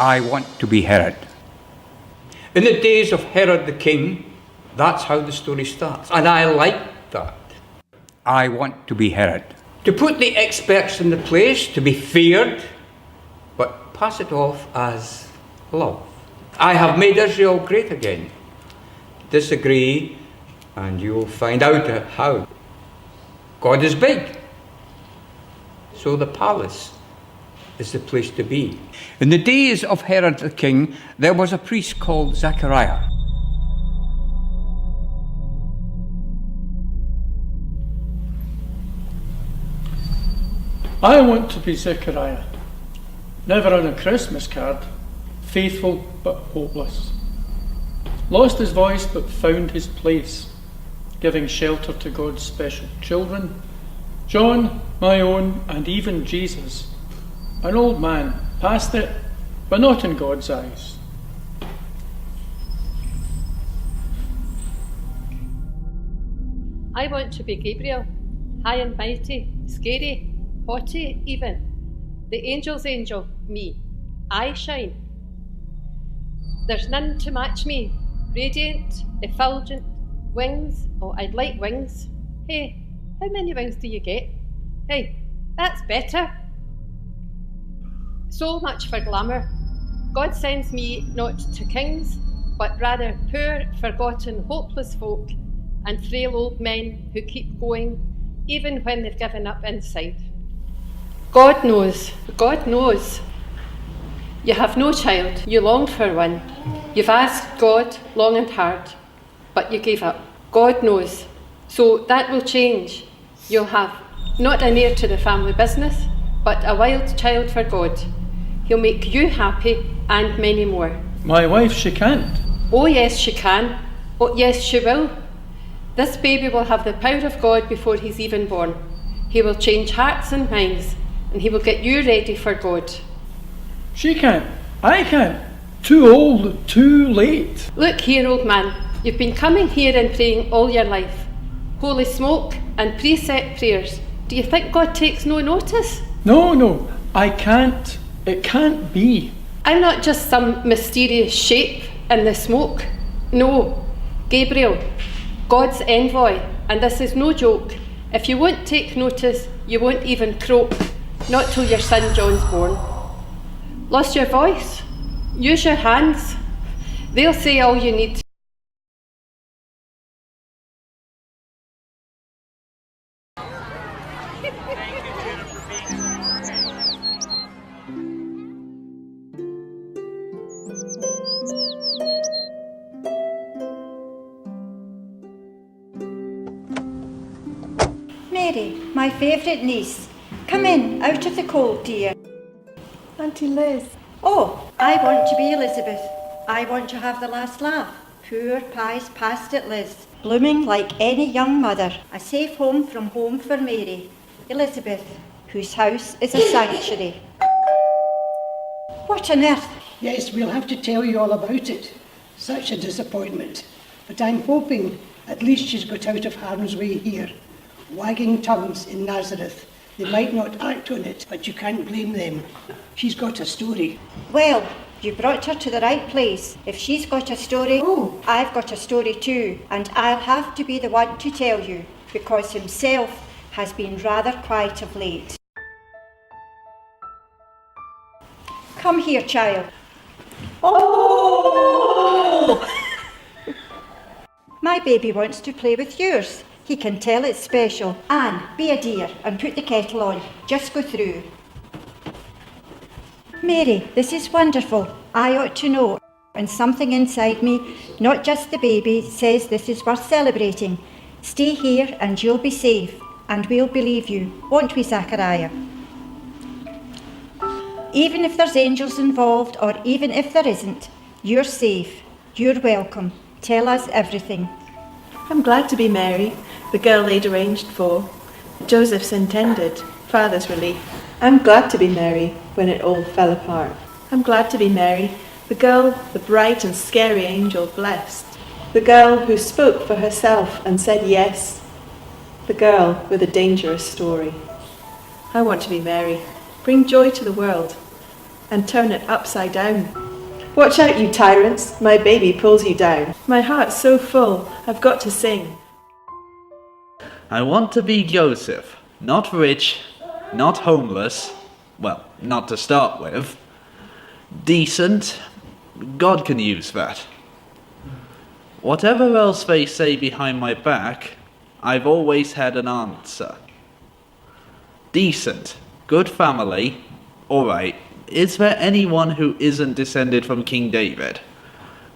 I want to be Herod. In the days of Herod the king, that's how the story starts. And I like that. I want to be Herod. To put the experts in the place, to be feared, but pass it off as love. I have made Israel great again. Disagree, and you'll find out how. God is big, so the palace is the place to be. In the days of Herod the king, there was a priest called Zachariah. I want to be Zechariah, never on a Christmas card, faithful but hopeless. Lost his voice but found his place, giving shelter to God's special children, John, my own, and even Jesus. An old man, past it, but not in God's eyes. I want to be Gabriel, high and mighty, scary, haughty even. The angel's angel, me. I shine. There's none to match me. Radiant, effulgent, wings. Oh, I'd like wings. Hey, how many wings do you get? Hey, that's better. So much for glamour. God sends me not to kings, but rather poor, forgotten, hopeless folk and frail old men who keep going even when they've given up inside. God knows. God knows. You have no child. You longed for one. You've asked God long and hard, but you gave up. God knows. So that will change. You'll have not an heir to the family business, but a wild child for God. He'll make you happy and many more. My wife, she can't. Oh yes, she can. Oh yes, she will. This baby will have the power of God before he's even born. He will change hearts and minds, and he will get you ready for God. She can't. I can't. Too old, too late. Look here, old man. You've been coming here and praying all your life. Holy smoke and precept prayers. Do you think God takes no notice? No, I can't. It can't be. I'm not just some mysterious shape in the smoke. No, Gabriel, God's envoy, and this is no joke. If you won't take notice, you won't even croak. Not till your son John's born. Lost your voice? Use your hands. They'll say all you need. Mary, my favourite niece. Come in, out of the cold, dear. Auntie Liz. Oh, I want to be Elizabeth. I want to have the last laugh. Poor pies past it, Liz. Blooming like any young mother. A safe home from home for Mary. Elizabeth, whose house is a sanctuary. What on earth? Yes, we'll have to tell you all about it. Such a disappointment. But I'm hoping at least she's got out of harm's way here. Wagging tongues in Nazareth. They might not act on it, but you can't blame them. She's got a story. Well, you brought her to the right place. If she's got a story, I've got a story too. And I'll have to be the one to tell you, because himself has been rather quiet of late. Come here, child. Oh! My baby wants to play with yours. He can tell it's special. Anne, be a dear and put the kettle on. Just go through. Mary, this is wonderful. I ought to know. And something inside me, not just the baby, says this is worth celebrating. Stay here and you'll be safe. And we'll believe you, won't we, Zachariah? Even if there's angels involved, or even if there isn't, you're safe. You're welcome. Tell us everything. I'm glad to be Mary, the girl they'd arranged for. Joseph's intended, father's relief. I'm glad to be Mary when it all fell apart. I'm glad to be Mary, the girl the bright and scary angel blessed. The girl who spoke for herself and said yes. The girl with a dangerous story. I want to be Mary, bring joy to the world. and turn it upside down. Watch out, you tyrants, my baby pulls you down. My heart's so full, I've got to sing. I want to be Joseph, not rich, not homeless, well, not to start with. Decent, God can use that. Whatever else they say behind my back, I've always had an answer. Decent, good family, alright, is there anyone who isn't descended from King David?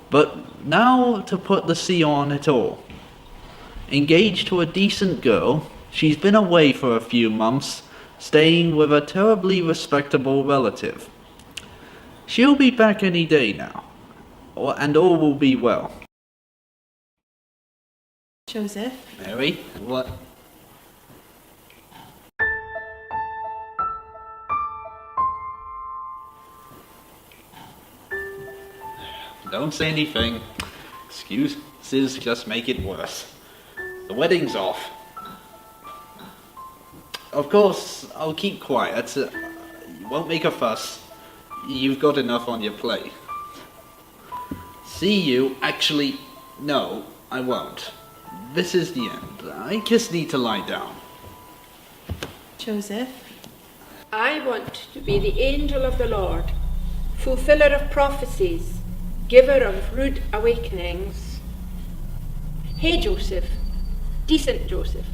But now to put the C on it all. Engaged to a decent girl, she's been away for a few months, staying with a terribly respectable relative. She'll be back any day now, and all will be well. Joseph? Mary, what? Don't say anything. Excuses just make it worse. The wedding's off. Of course, I'll keep quiet. You won't make a fuss. You've got enough on your plate. See you. Actually, no, I won't. This is the end. I just need to lie down. Joseph? I want to be the angel of the Lord, fulfiller of prophecies, giver of rude awakenings. Hey, Joseph, decent Joseph,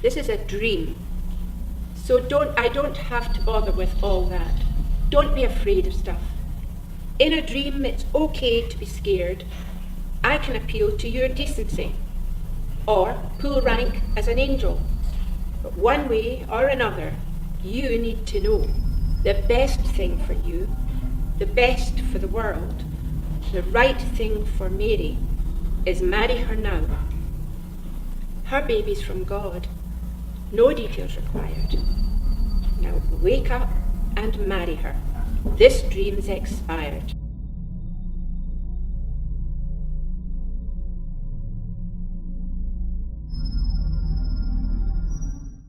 this is a dream. So I don't have to bother with all that. Don't be afraid of stuff. In a dream, it's okay to be scared. I can appeal to your decency, or pull rank as an angel. But one way or another, you need to know the best thing for you, the best for the world, the right thing for Mary is marry her now. Her baby's from God. No details required. Now wake up and marry her. This dream's expired.